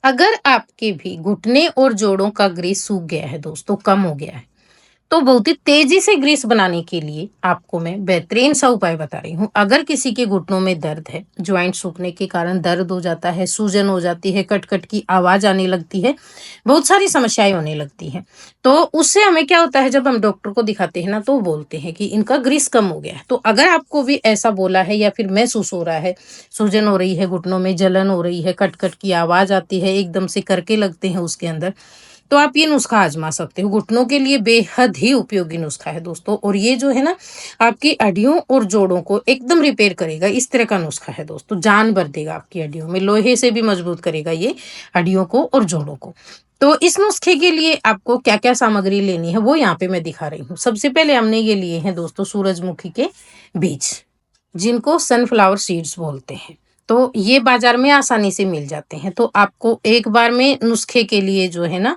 अगर आपके भी घुटने और जोड़ों का ग्रीस सूख गया है दोस्तों, कम हो गया है, तो बहुत ही तेजी से ग्रीस बनाने के लिए आपको मैं बेहतरीन सा उपाय बता रही हूँ। अगर किसी के घुटनों में दर्द है, जॉइंट सूखने के कारण दर्द हो जाता है, सूजन हो जाती है, कट-कट की आवाज़ आने लगती है, बहुत सारी समस्याएँ होने लगती हैं। तो उससे हमें क्या होता है, जब हम डॉक्टर को दिखाते हैं ना, तो वो बोलते हैं कि इनका ग्रीस कम हो गया है। तो अगर आपको भी ऐसा बोला है या फिर महसूस हो रहा है, सूजन हो रही है, घुटनों में जलन हो रही है, कट-कट की आवाज़ आती है, एकदम से करके लगते हैं उसके अंदर, तो आप ये नुस्खा आज़मा सकते हो। घुटनों के लिए बेहद ही उपयोगी नुस्खा है दोस्तों, और ये जो है ना, आपकी हड्डियों और जोड़ों को एकदम रिपेयर करेगा। इस तरह का नुस्खा है दोस्तों, जान भर देगा आपकी हड्डियों में, लोहे से भी मजबूत करेगा ये हड्डियों को और जोड़ों को। तो इस नुस्खे के लिए आपको क्या-क्या सामग्री लेनी है, वो यहाँ पे मैं दिखा रही हूँ। सबसे पहले हमने ये लिए हैं दोस्तों सूरजमुखी के बीज, जिनको सनफ्लावर सीड्स बोलते हैं। तो ये बाज़ार में आसानी से मिल जाते हैं। तो आपको एक बार में नुस्खे के लिए जो है ना,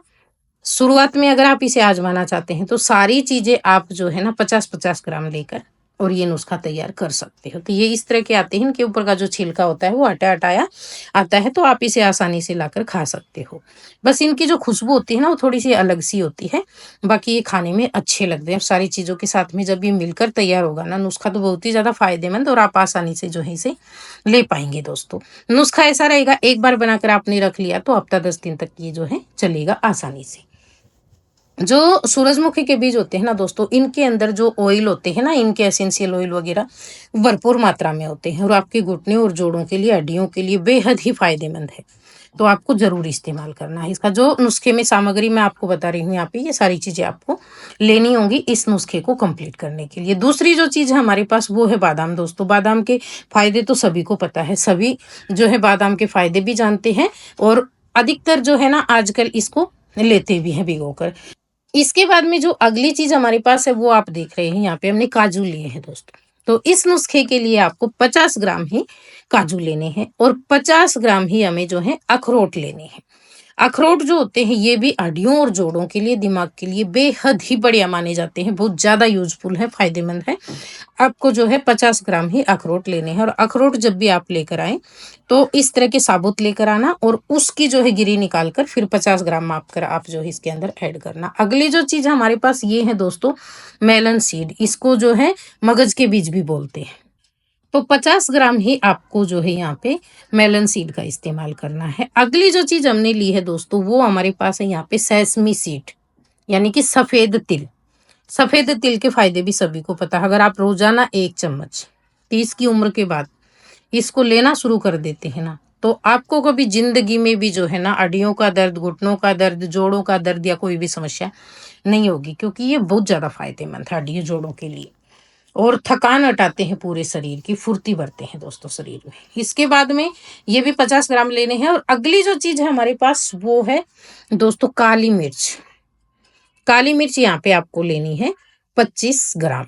शुरुआत में अगर आप इसे आज़माना चाहते हैं, तो सारी चीज़ें आप जो है ना 50-50 ग्राम लेकर और ये नुस्खा तैयार कर सकते हो। तो ये इस तरह के आते हैं, इनके ऊपर का जो छिलका होता है वो हटा-हटाया आता है, तो आप इसे आसानी से लाकर खा सकते हो। बस इनकी जो खुशबू होती है ना, वो थोड़ी-सी अलग-सी होती है, बाकी ये खाने में अच्छे लगते हैं। सारी चीज़ों के साथ में जब ये मिलकर तैयार होगा ना नुस्खा, तो बहुत ही ज़्यादा फ़ायदेमंद और आप आसानी से जो है इसे ले पाएँगे दोस्तों। नुस्खा ऐसा रहेगा, एक बार बनाकर आपने रख लिया तो हफ़्ता 10 दिन तक ये जो है चलेगा आसानी से। जो सूरजमुखी के बीज होते हैं ना दोस्तों, इनके अंदर जो ऑयल होते हैं ना, इनके एसेंशियल ऑयल वगैरह भरपूर मात्रा में होते हैं और आपके घुटने और जोड़ों के लिए, हड्डियों के लिए बेहद ही फायदेमंद है। तो आपको ज़रूर इस्तेमाल करना है इसका। जो नुस्खे में सामग्री मैं आपको बता रही हूँ यहाँ पे, ये सारी चीज़ें आपको लेनी होंगी इस नुस्खे को कंप्लीट करने के लिए। दूसरी जो चीज़ है हमारे पास, वो है बादाम दोस्तों। बादाम के फ़ायदे तो सभी को पता है, सभी जो है बादाम के फ़ायदे भी जानते हैं और अधिकतर जो है ना आजकल इसको लेते भी हैं भिगोकर। इसके बाद में जो अगली चीज़ हमारे पास है, वो आप देख रहे हैं यहाँ पे हमने काजू लिए हैं दोस्तों। तो इस नुस्खे के लिए आपको 50 ग्राम ही काजू लेने हैं और 50 ग्राम ही हमें जो है अखरोट लेने हैं। अखरोट जो होते हैं ये भी हड्डियों और जोड़ों के लिए, दिमाग के लिए बेहद ही बढ़िया माने जाते हैं, बहुत ज़्यादा यूज़फुल है, फ़ायदेमंद है। आपको जो है 50 ग्राम ही अखरोट लेने हैं और अखरोट जब भी आप लेकर आएँ, तो इस तरह के साबुत लेकर आना और उसकी जो है गिरी निकाल कर फिर 50 ग्राम माप कर आप जो है इसके अंदर ऐड करना। अगली जो चीज़ हमारे पास ये है दोस्तों, मेलन सीड, इसको जो है मगज के बीज भी बोलते हैं। तो 50 ग्राम ही आपको जो है यहाँ पे मेलन सीड का इस्तेमाल करना है। अगली जो चीज़ हमने ली है दोस्तों, वो हमारे पास है यहाँ पे सेसमी सीड, यानी कि सफ़ेद तिल। सफ़ेद तिल के फ़ायदे भी सभी को पता है। अगर आप रोज़ाना 1 चम्मच 30 की उम्र के बाद इसको लेना शुरू कर देते हैं ना, तो आपको कभी ज़िंदगी में भी जो है ना हड्डियों का दर्द, घुटनों का दर्द, जोड़ों का दर्द या कोई भी समस्या नहीं होगी, क्योंकि ये बहुत ज़्यादा फ़ायदेमंद है हड्डियों, जोड़ों के लिए। और थकान हटाते हैं, पूरे शरीर की फुर्ती भरते हैं दोस्तों शरीर में। इसके बाद में ये भी 50 ग्राम लेने हैं और अगली जो चीज़ है हमारे पास, वो है दोस्तों काली मिर्च। काली मिर्च यहाँ पे आपको लेनी है 25 ग्राम।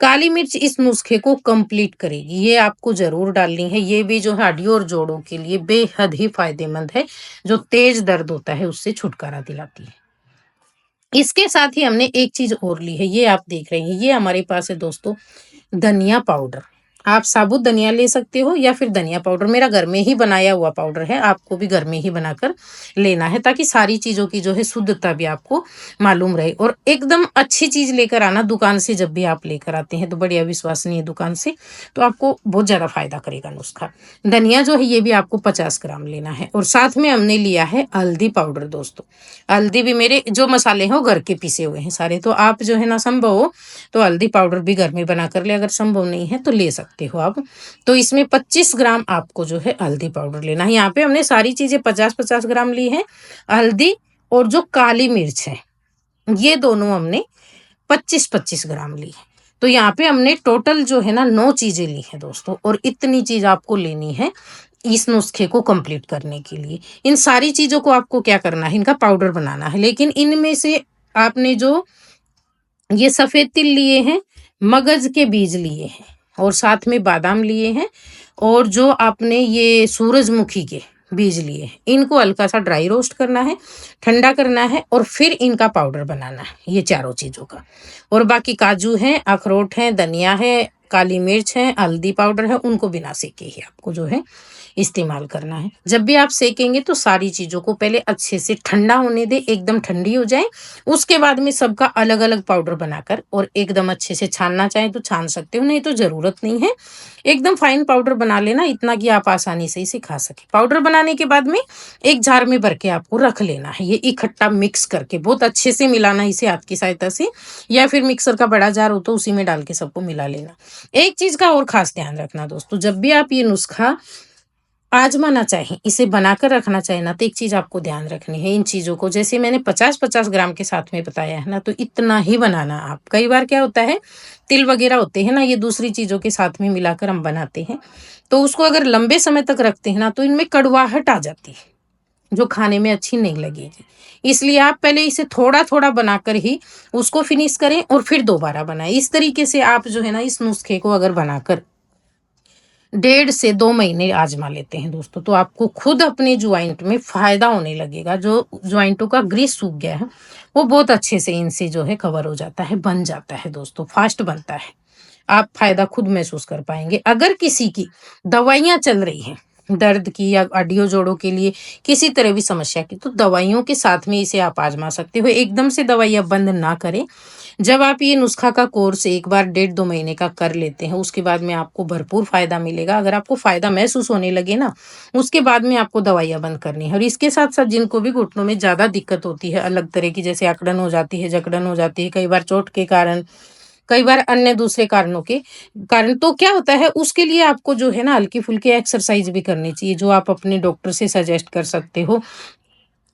काली मिर्च इस नुस्खे को कंप्लीट करेगी, ये आपको ज़रूर डालनी है। ये भी जो है हड्डियों और जोड़ों के लिए बेहद ही फ़ायदेमंद है, जो तेज़ दर्द होता है उससे छुटकारा दिलाती है। इसके साथ ही हमने एक चीज़ और ली है, ये आप देख रहे हैं, ये हमारे पास है दोस्तों धनिया पाउडर। आप साबुत धनिया ले सकते हो या फिर धनिया पाउडर, मेरा घर में ही बनाया हुआ पाउडर है, आपको भी घर में ही बनाकर लेना है, ताकि सारी चीज़ों की जो है शुद्धता भी आपको मालूम रहे। और एकदम अच्छी चीज़ लेकर आना दुकान से, जब भी आप लेकर आते हैं तो बढ़िया विश्वसनीय दुकान से, तो आपको बहुत ज़्यादा फ़ायदा करेगा नुस्खा। धनिया जो है ये भी आपको 50 ग्राम लेना है और साथ में हमने लिया है हल्दी पाउडर दोस्तों। हल्दी भी, मेरे जो मसाले हैं वो घर के पिसे हुए हैं सारे, तो आप जो है ना संभव हो तो हल्दी पाउडर भी घर में बना कर ले, अगर संभव नहीं है तो ले सकते हो आप। तो इसमें 25 ग्राम आपको जो है हल्दी पाउडर लेना है। यहाँ पे हमने सारी चीज़ें 50-50 ग्राम ली हैं। हल्दी और जो काली मिर्च है, ये दोनों हमने 25-25 ग्राम ली है। तो यहाँ पे हमने टोटल जो है ना 9 चीज़ें ली हैं दोस्तों, और इतनी चीज़ आपको लेनी है इस नुस्खे को कंप्लीट करने के लिए। इन सारी चीज़ों को आपको क्या करना है, इनका पाउडर बनाना है। लेकिन इनमें से आपने जो ये सफ़ेद तिल लिए हैं, मगज के बीज लिए हैं और साथ में बादाम लिए हैं, और जो आपने ये सूरजमुखी के बीज लिए हैं, इनको हल्का सा ड्राई रोस्ट करना है, ठंडा करना है और फिर इनका पाउडर बनाना है, ये चारों चीज़ों का। और बाकी काजू हैं, अखरोट हैं, धनिया है, काली मिर्च है, हल्दी पाउडर है, उनको बिना सेके ही आपको जो है इस्तेमाल करना है। जब भी आप सेकेंगे तो सारी चीज़ों को पहले अच्छे से ठंडा होने दें, एकदम ठंडी हो जाए। उसके बाद में सबका अलग-अलग पाउडर बनाकर और एकदम अच्छे से छानना चाहें तो छान सकते हो, नहीं तो ज़रूरत नहीं है। एकदम फाइन पाउडर बना लेना, इतना कि आप आसानी से इसे खा सकें। पाउडर बनाने के बाद में एक जार में भर के आपको रख लेना है। ये इकट्ठा मिक्स करके बहुत अच्छे से मिलाना है इसे हाथ की सहायता से, या फिर मिक्सर का बड़ा जार हो तो उसी में डाल के सबको मिला लेना। एक चीज़ का और ख़ास ध्यान रखना दोस्तों, जब भी आप ये नुस्खा आज़माना चाहें, इसे बनाकर रखना चाहें ना, तो एक चीज़ आपको ध्यान रखनी है इन चीज़ों को, जैसे मैंने 50-50 ग्राम के साथ में बताया है ना, तो इतना ही बनाना आप। कई बार क्या होता है, तिल वग़ैरह होते हैं ना, ये दूसरी चीज़ों के साथ में मिलाकर हम बनाते हैं, तो उसको अगर लंबे समय तक रखते हैं ना, तो इनमें कड़वाहट आ जाती है, जो खाने में अच्छी नहीं लगेगी। इसलिए आप पहले इसे थोड़ा-थोड़ा बनाकर ही उसको फिनिश करें और फिर दोबारा बनाएँ। इस तरीके से आप जो है ना, इस नुस्खे को अगर बनाकर 1.5 से 2 महीने आज़मा लेते हैं दोस्तों, तो आपको खुद अपने जॉइंट में फ़ायदा होने लगेगा। जो जॉइंटों का ग्रीस सूख गया है, वो बहुत अच्छे से इनसे जो है कवर हो जाता है, बन जाता है दोस्तों, फ़ास्ट बनता है। आप फ़ायदा खुद महसूस कर पाएँगे। अगर किसी की दवाइयाँ चल रही हैं, दर्द की या हड्डियों-जोड़ों के लिए, किसी तरह भी समस्या की, तो दवाइयों के साथ में इसे आप आज़मा सकते हो। एकदम से दवाइयाँ बंद ना करें। जब आप ये नुस्खा का कोर्स एक बार 1.5-2 महीने का कर लेते हैं, उसके बाद में आपको भरपूर फ़ायदा मिलेगा। अगर आपको फ़ायदा महसूस होने लगे ना, उसके बाद में आपको दवाइयाँ बंद करनी है। और इसके साथ-साथ जिनको भी घुटनों में ज़्यादा दिक्कत होती है, अलग तरह की, जैसे अकड़न हो जाती है, जकड़न हो जाती है, कई बार चोट के कारण, कई बार अन्य दूसरे कारणों के कारण, तो क्या होता है, उसके लिए आपको जो है ना हल्की-फुल्की एक्सरसाइज़ भी करनी चाहिए, जो आप अपने डॉक्टर से सजेस्ट कर सकते हो।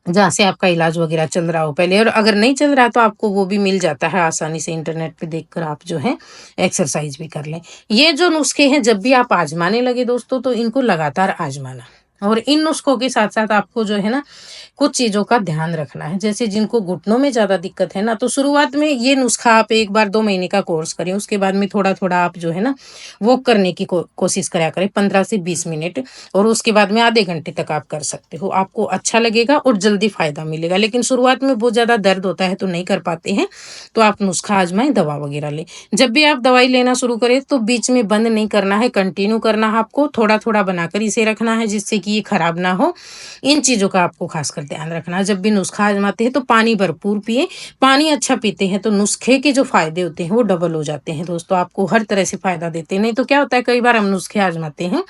जहाँ से आपका इलाज वगैरह चल रहा हो पहले, और अगर नहीं चल रहा तो आपको वो भी मिल जाता है आसानी से, इंटरनेट पे देखकर आप जो है एक्सरसाइज भी कर लें। ये जो नुस्खे हैं, जब भी आप आजमाने लगे दोस्तों, तो इनको लगातार आजमाना, और इन नुस्खों के साथ साथ आपको जो है ना कुछ चीज़ों का ध्यान रखना है। जैसे जिनको घुटनों में ज़्यादा दिक्कत है ना, तो शुरुआत में ये नुस्खा आप एक बार 2 महीने का कोर्स करें, उसके बाद में थोड़ा थोड़ा आप जो है ना वॉक करने की कोशिश करा करें, 15 से 20 मिनट, और उसके बाद में आधे घंटे तक आप कर सकते हो। आपको अच्छा लगेगा और जल्दी फ़ायदा मिलेगा। लेकिन शुरुआत में बहुत ज़्यादा दर्द होता है तो नहीं कर पाते हैं, तो आप नुस्खा आजमाएँ, दवा वगैरह लें। जब भी आप दवाई लेना शुरू करें तो बीच में बंद नहीं करना है, कंटिन्यू करना है आपको, थोड़ा-थोड़ा बनाकर इसे रखना है जिससे कि ये खराब ना हो। इन चीज़ों का आपको खासकर ध्यान रखना है। जब भी नुस्खा आजमाते हैं तो पानी भरपूर पिएँ, पानी अच्छा पीते हैं तो नुस्खे के जो फ़ायदे होते हैं वो डबल हो जाते हैं दोस्तों, आपको हर तरह से फ़ायदा देते हैं। नहीं तो क्या होता है, कई बार हम नुस्खे आजमाते हैं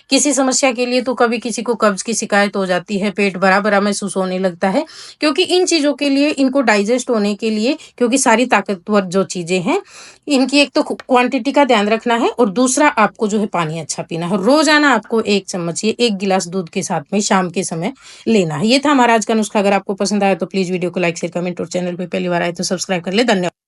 किसी समस्या के लिए, तो कभी किसी को कब्ज़ की शिकायत हो जाती है, पेट भरा-भरा महसूस होने लगता है, क्योंकि इन चीज़ों के लिए, इनको डाइजेस्ट होने के लिए, क्योंकि सारी ताकतवर जो चीज़ें हैं, इनकी एक तो क्वांटिटी का ध्यान रखना है, और दूसरा आपको जो है पानी अच्छा पीना है। रोज़ाना आपको 1 चम्मच, ये 1 गिलास दूध के साथ में शाम के समय लेना है। ये था हमारा आज का नुस्खा। अगर आपको पसंद आया तो प्लीज़ वीडियो को लाइक, शेयर, कमेंट, और चैनल पे पहली बार आए तो सब्सक्राइब कर लें। धन्यवाद।